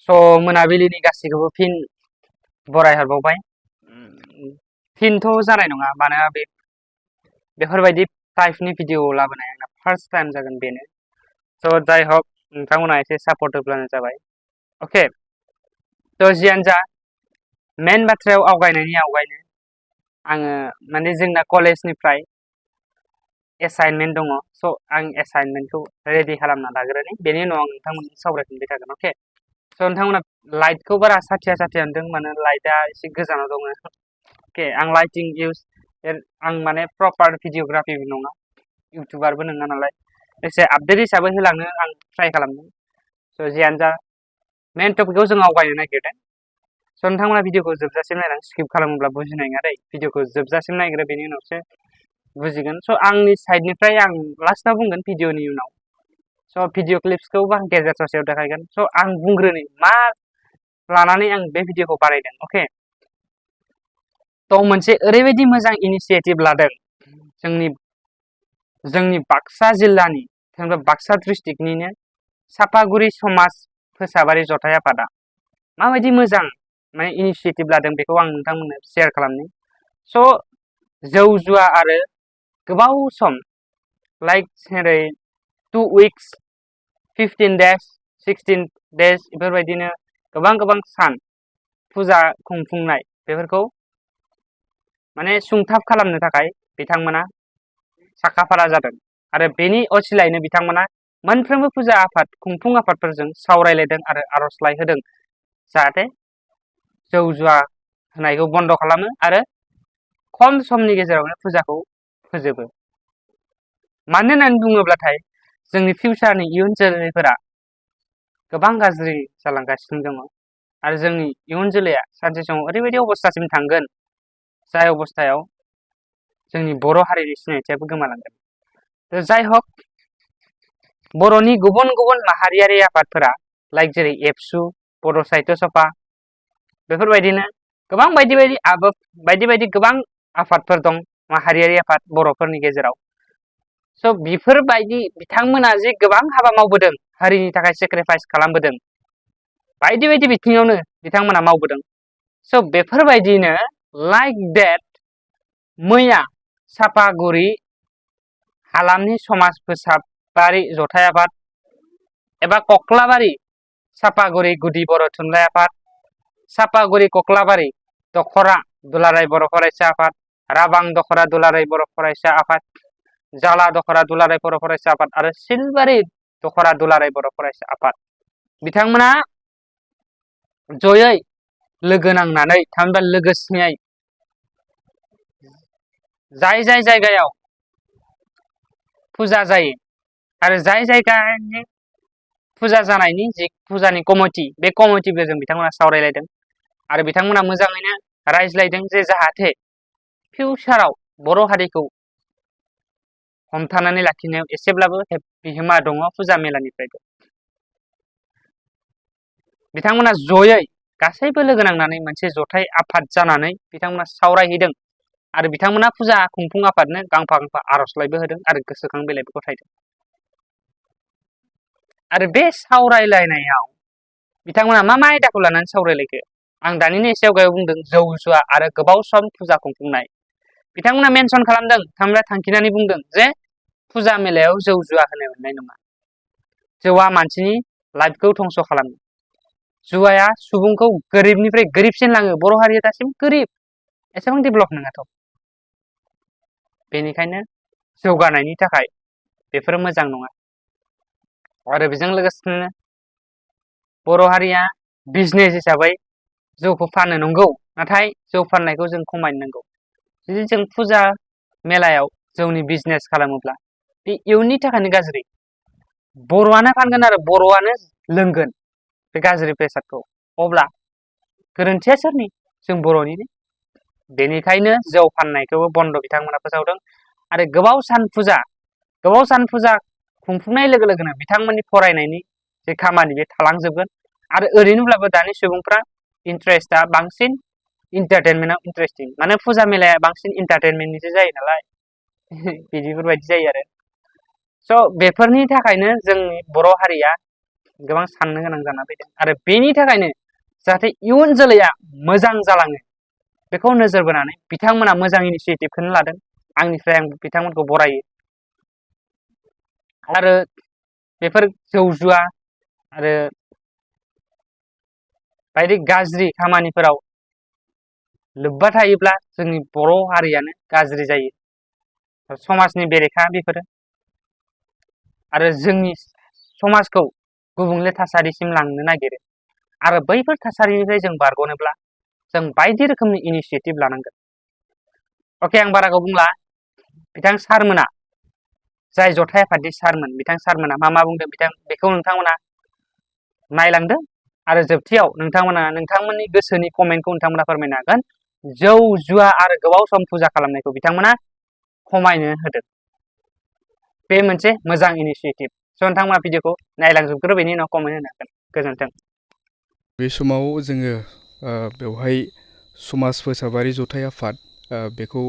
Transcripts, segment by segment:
स' मोनाबिलिनि गासैखौबो फिन बरायहरबावबाय। फिनथ' जानाय नङा, मानोना बेफोरबायदि टाइपनि भिडिअ लाबोनाय आंना फार्स्ट टाइम जागोन बेनो। स' जाय हक नोंथांमोना एसे सापर्ट होब्लानो जाबाय। अके, थ' जियानो जा मेन बाथ्रायाव आवगायनायनि आवगायनो आङो माने जोंना कलेजनिफ्राय एसाइनमेन्ट दङ। स' आं एसाइनमेन्टखौ रेडि खालामना लाग्रोनि, बेनि उनाव आं नोंथांमोनजों सावरायफिनबाय थागोन। अके, स' नोंथांमोना लाइटखौ बारा साथिया नुदों, मानो लाइटआ एसे गोजानाव दङ। अके, आं लाइटिं आं माने प्रपार भिडिअग्राफिबो नङा, इउटुबारबो नङा नालाय, एसे आपडेट हिसाबै होलांनो आं ट्राइ खालामदों। स' जियानो जा मेन टपिकआव जों आवगायनो नागिरदों। स' नोंथांमोना भिडिअखौ जोबजासिम नायनानै स्किप खालामोब्ला बुजिनाय नङा दै, भिडिअखौ जोबजासिम नायग्रो, बेनि उनावसो बुजिगोन। स' आंनि साइडनिफ्राय आं लास्टाव बुंगोन भिडिअनि उनाव। स' भिडिअ क्लिप्सखौ आं गेजेर ससेयाव देखायगोन। स' आं बुंग्रोनि मा लानानै आं बे भिडिअखौ बानायदों। अके, थ' मोनसे ओरैबायदि मोजां इनिसियेटिभ लादों जोंनि बाक्सा जिल्लानि, थामहिनबा बाक्सा डिस्ट्रिक्टनिनो सापागुरि समाज फोसाबारि जथाय आफादा माबायदि मोजां माने इनिसियेटिभ लादों बेखौ आं नोंथांमोननो शेयार खालामनि। स' जौ जुवा आरो गोबाव सम लाइक जेरै 2 weeks, 15 days, 16 days बेफोरबायदिनो गोबां सान फुजा खुंफुंनाय, बेफोरखौ माने सुंथाब खालामनो थाखाय बिथांमोना साखाफारा जादों। आरो बेनि असिलायैनो बिथांमोना मोनफ्रोमबो फुजा आफाद खुंफुं आफादफोरजों सावरायलायदों आरो आर'जलाइ होदों जाहाथे जौ जुवा होनायखौ बन्द' खालामो आरो खम समनि गेजेरावनो फुजाखौ फोजोबो। मानो होननानै बुङोब्लाथाय जोंनि फिउचारनि इयुन जोलैफोरा गोबां गाज्रि जालांगासिनो दङ आरो जोंनि इयुन जोलैया सानसे समाव ओरैबायदि अबस्थासिम थांगोन जाय अबस्थायाव जोंनि बर' हारिनि सिनायथियाबो गोमालांगोन। जाय हक बर'नि गुबुन माहारियारि आफादफोरा लाइक जेरै एबसु, बड' साहित्य सभा, बेफोरबायदिनो गोबां बायदि गोबां आफादफोर दं, माहारियारि आफाद बर'फोरनि गेजेराव। स' बेफोरबायदि बिथांमोना जे गोबां हाबा मावबोदों, हारिनि थाखाय सेक्रिफाइस खालामबोदों, बायदि बिथिङावनो बिथांमोना मावबोदों। स' बेफोरबायदिनो लाइक देट मैया सापागुरि हालामनि समाज फोसाबारि जथाय आफाद एबा कक्लाबारि सापागुरि गुदि बर' थुनलाइ आफाद, सापागुरि कक्लाबारि दखरा दुलाराय बर' फरायसा आफाद, राबां दखरा दुलाराय बर' फरायसा आफाद, जाला दखरा दुलाराय बर' फरायसा आफाद आरो सिलबारि दखरा दुलाराय बर' फरायसा आफाद, बिथांमोना जयै लोगो नांनानै, थामहिनबा लोगोसेयै जाय जायगायाव फुजा जायो आरो जाय जायगानि फुजा जानायनि जि फुजानि कमिटि, बे कमिटिफोरजों बिथांमोना सावरायलायदों आरो बिथांमोना मोजाङैनो रायज्लायदों जे जाहाथे फिउचाराव बर' हारिखौ हमथानानै लाखिनायाव एसेब्लाबो बिहोमा दङ फुजा मेलानिफ्रायबो। बिथांमोना जयै गासैबो लोगो नांनानै मोनसे जथाय आफाद जानानै बिथांमोना सावरायहैदों आरो बिथांमोना फुजा खुंफुं आफादनो गांफा आर'जलाइबो होदों आरो गोसोखां बिलाइबो गथायदों। आरो बे सावरायलायनायाव बिथांमोना मा आयदाखौ लानानै सावरायलायखो, आं दानिनो एसे आवगायाव बुंदों जौ जुवा आरो गोबाव सम फुजा खुंफुंनाय। बिथांमोना मेनसन खालामदों, थामहिनबा थांखिनानै बुंदों जे फुजा मेलायाव जौ जुवा होनो मोननाय नङा। जौआ मानसिनि लाइफखौ धंस' खालामो। जुवाया सुबुंखौ गोरिबनिफ्राय गोरिबसिन लाङो। बर' हारिया दासिम गोरिब, एसेबां डेभेलप नङाथ'। बेनिखायनो जौगानायनि थाखाय बेफोरो मोजां नङा। आरो बेजों लोगोसेनो बर' हारिया बिजनेस हिसाबै जौखौ फानो नंगौ, नाथाय जौ फाननायखौ जों खमायनो नांगौ। जुदि जों फुजा मेलायाव जौनि बिजनेस खालामोब्ला बे इयुननि थाखायनो गाज्रि। बर'आनो फानगोन आरो बर'आनो लोंगोन बे गाज्रि बेसादखौ, अब्ला गोरोन्थिया सोरनि? जों बर'निनो। बेनिखायनो जौ फाननायखौबो बन्द' बिथांमोना फोसावदों आरो गोबाव सान फुजा खुंफुंनाय लोगो लोगोनो बिथांमोननि फरायनायनि जे खामानि बे थालांजोबगोन आरो ओरैनोब्लाबो दानि सुबुंफ्रा इन्टारेस्टआ बांसिन इन्टारटेनमेन्टआव इन्टारेस्टिं, माने फुजा मेलाया बांसिन इन्टारटेनमेन्टनिसो जायो नालाय बिदिफोरबायदि जायो आरो। स' बेफोरनि थाखायनो जोंनि बर' हारिया गोबां साननो गोनां जाना फैदों आरो बेनि थाखायनो जाहाथे इयुन जोलैया मोजां जालाङो बेखौ नोजोर बोनानै बिथांमोना मोजां इनिसिएटिभखौनो लादों आंनिफ्राय आं बिथांमोनखौ बरायो आरो बेफोर जौ जुवा आरो बायदि गाज्रि खामानिफोराव लोब्बा थायोब्ला जोंनि बर' हारियानो गाज्रि जायो समाजनि बेरेखा बेफोरो आरो जोंनि समाजखौ गुबुंले थासारिसिम लांनो नागिरो आरो बैफोर थासारिनिफ्राय जों बारग'नोब्ला जों बायदि रोखोमनि इनिसिएटिभ लानांगोन अके आं बाराखौ बुंला बिथां सारमोना जाय जथाय आफादनि सारमोन बिथां सारमोना मा बुंदों बिथां बेखौ नोंथांमोना नायलांदो आरो जोबथियाव नोंथांमोना नोंथांमोननि गोसोनि कमेन्टखौ नोंथांमोना फोरमायनो हागोन जौ जुवा आरो गोबाव सम फुजा खालामनायखौ बिथांमोना खमायनो होदों बे मोनसे मोजां इनिसिएटिभ स' नोंथांमोना भिडिअखौ नायलांजोबग्रो बेनि उनाव कमेन्ट होनो हागोन गोजोन्थों बे समाव जोङो बेवहाय समाज फोसाबारि जथाय आफाद बेखौ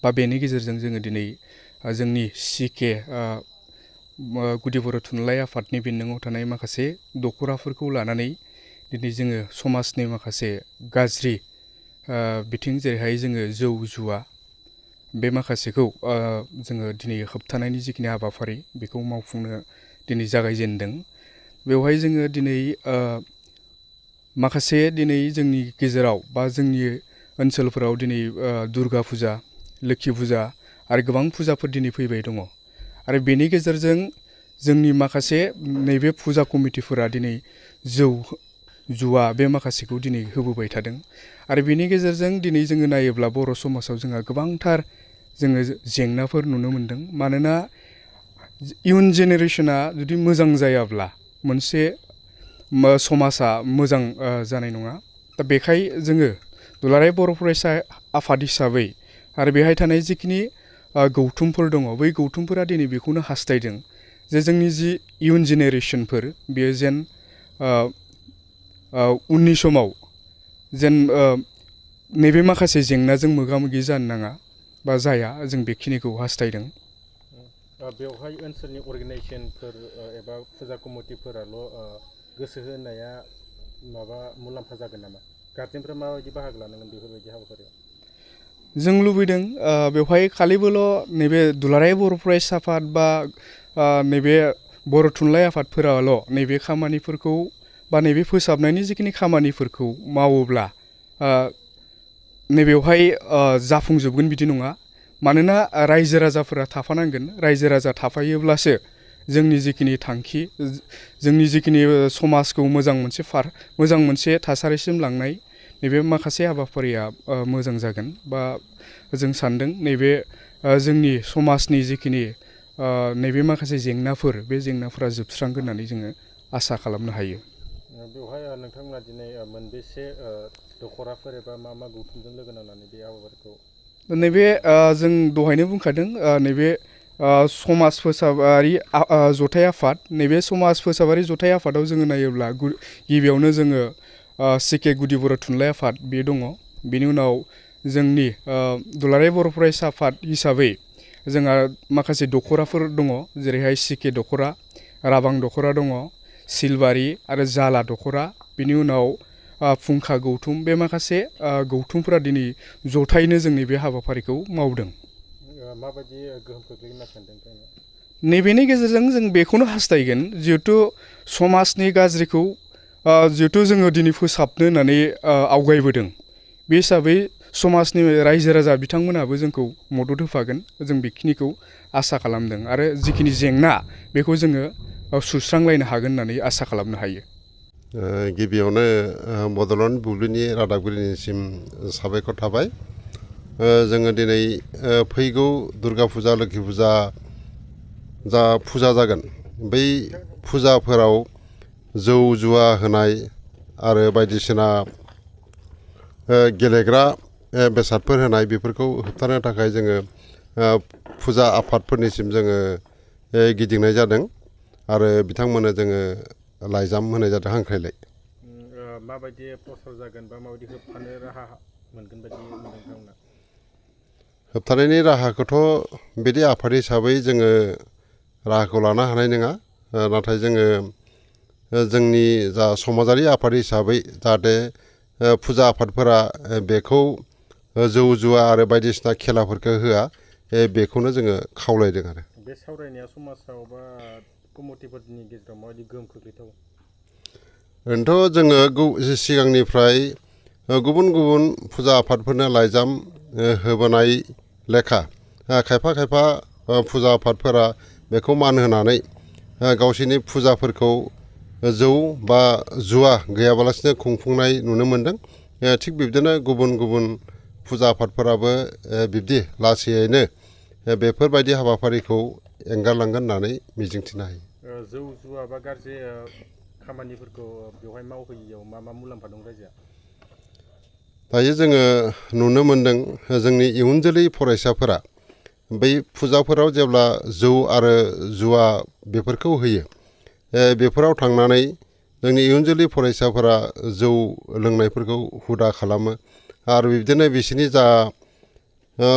बा बेनि गेजेरजों जोङो दिनै जोंनि सिके गुदि बर' थुनलाइ आफादनि बेन्दोङाव थानाय माखासे दख'राफोरखौ लानानै दिनै जोङो समाजनि माखासे गाज्रि बिथिं जेरैहाय जोङो जौ जुवा बे माखासेखौ जोङो दिनै होबथानायनि जिखिनि हाबाफारि बेखौ मावफुंनो दिनै जागायजेनदों बेवहाय जोङो दिनै माखासे दिनै जोंनि गेजेराव बा जोंनि ओनसोलफोराव दिनै दुर्गा फुजा लोक्षि फुजा आरो गोबां फुजाफोर दिनै फैबाय दङ आरो बेनि गेजेरजों जोंनि माखासे नैबे फुजा कमिटिफोरा दिनै जौ जुवा बे माखासेखौ दिनै होबोबाय थादों आरो बेनि गेजेरजों दिनै जोङो नायोब्ला बर' समाजाव जोंहा गोबांथार जोङो जेंनाफोर नुनो मोनदों मानोना इयुन जेनेरेसना जुदि मोजां जायाब्ला मोनसे समाजा मोजां जानाय नङा दा बेखाय जोङो दुलाराय बर' फरायसा आफाद हिसाबै आरो बेहाय थानाय जिखिनि गौथुमफोर दङ बै गौथुमफोरा दिनै बेखौनो हास्थायदों जे जोंनि जि इयुन जेनेरेसनफोर बेयो जेन उननि समाव जेन नैबे माखासे जेंनाजों मोगा मोगि जानो नाङा बा जाया जों बेखिनिखौ हास्थायदों बेवहाय ओनसोलनि अर्गेनाइजेसनफोर एबा फुजा कमिटिफोराल' गोसो होनाया माबा मुलाम्फा जागोन नामा गार्जेनफ्रा माबायदि बाहागो लानांगोन बेफोरबायदि हाबाफारियाव जों लुबैदों बेवहाय खालिबोल' नैबे दुलाराय बर' फरायसा आफाद बा नैबे बर' थुनलाइ आफादफोराल' नैबे खामानिफोरखौ बा नैबे फोसाबनायनि जिखिनि खामानिफोरखौ मावोब्ला नैबेवहाय जाफुंजोबगोन बिदि नङा मानोना रायजो राजाफोरा थाफानांगोन रायजो राजा थाफायोब्लासो जोंनि जिखिनि थांखि जोंनि जिखिनि समाजखौ मोजां मोनसे थासारिसिम लांनाय नैबे माखासे हाबाफारिया मोजां जागोन बा जों सान्दों नैबे जोंनि समाजनि जिखिनि नैबे माखासे जेंनाफोर बे जेंनाफोरा जोबस्रांगोन होननानै जोङो आसा खालामनो हायो बेवहाय नोंथांमोना दिनै मोनबेसे दख'राफोर एबा मा गौथुमजों लोगो नांनानै बे हाबाफारिखौ नैबे जों दहायनो बुंखादों नैबे समाज फोसाबारि जथाय आफाद नैबे समाज फोसाबारि जथाय आफादाव जोङो नायोब्ला गिबियावनो जोङो सिके गुदि बर' थुनलाइ आफाद बे दङ बेनि उनाव जोंनि दुलाराय बर' फरायसा आफाद हिसाबै जोंहा माखासे दख'राफोर दङ जेरैहाय सिके दख'रा राबां दख'रा दङ सिलबारि आरो जाला दख'रा बिनि उनाव फुंखा गौथुम बे माखासे गौथुमफोरा दिनै जथायैनो जोंनि बे हाबाफारिखौ मावदों माबायदि गोहोम खोख्लैगोन होनना सानदों नैबेनि गेजेरजों जों बेखौनो हास्थायगोन जिहेथु समाजनि गाज्रिखौ जिहेथु जोङो दिनै फोसाबनो होननानै आवगायबोदों बे हिसाबै समाजनि रायजो राजा बिथांमोनाबो जोंखौ मदद होफागोन जों बेखिनिखौ आसा खालामदों आरो जिखिनि जेंना बेखौ जोङो सुस्रांलायनो हागोन होननानै आसा खालामनो हायो गिबियावनो बड'लेण्ड बुब्लिनि रादाबगिरिनिसिम साबायखर थाबाय जोङो दिनै फैगौ दुर्गा फुजा लोक्षि फुजा जा फुजा जागोन बै फुजाफोराव जौ जुवा होनाय आरो बायदिसिना गेलेग्रा बेसादफोर होनाय बेफोरखौ होबथानो थाखाय जोङो फुजा आफादफोरनिसिम जोङो गिदिंनाय जादों आरो बिथांमोननो जोङो लाइजाम होनाय जादों हांख्रायलाय माबायदि प्रसार जागोन बा माबायदि होबथानो राहा मोनगोन बायदि मोनदों नोंथांमोना होबथानायनि राहाखौथ' बिदि आफाद हिसाबै जोङो राहाखौ लानो हानाय नङा नाथाय जोङो जोंनि जा समाजारि आफाद हिसाबै जाहाथे फुजा आफादफोरा बेखौ जौ जुवा आरो बायदिसिना खेलाफोरखौ होआ बेखौनो जोङो खावलायदों आरो बे सावरायनाया समाजाव बा कमिटिफोरनि गेजेराव माबायदि गोहोम खोख्लैथाव? ओरैनोथ' जोङो सिगांनिफ्राय गुबुन गुबुन फुजा आफादफोरनो लाइजाम होबोनाय लेखा खायफा खायफा फुजा आफादफोरा बेखौ मान होनानै गावसोरनि फुजाफोरखौ जौ बा जुवा गैयाबालासिनो खुंफुंनाय नुनो मोनदों। थिग बिब्दिनो गुबुन गुबुन फुजा आफादफोराबो बिब्दि लासैयैनो बेफोरबायदि हाबाफारिखौ एंगारलांगोन होननानै मिजिंथिनो हायो। जौ जुवा बा गाज्रि खामानिफोरखौ बेवहाय मावहोयियाव मा मा मुलाम्फा दं रायजोआ? दायो जोङो नुनो मोनदों जोंनि इयुन जोलै फरायसाफोरा बै फुजाफोराव जेब्ला जौ आरो जुवा बेफोरखौ होयो बेफोराव थांनानै जोंनि इयुन जोलै फरायसाफोरा जौ लोंनायफोरखौ हुदा खालामो आरो बिब्दिनो बिसोरनि जा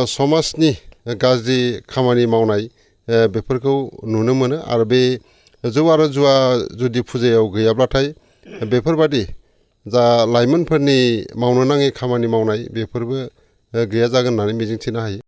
समाजनि गाज्रि खामानि मावनाय बेफोरखौ नुनो मोनो आरो बे जौ आरो जुवा जुदि फुजायाव गैयाब्लाथाय बेफोरबादि जा लाइमोनफोरनि मावनो नाङि खामानि मावनाय बेफोरबो गैया जागोन होननानै मिजिंथिनो हायो।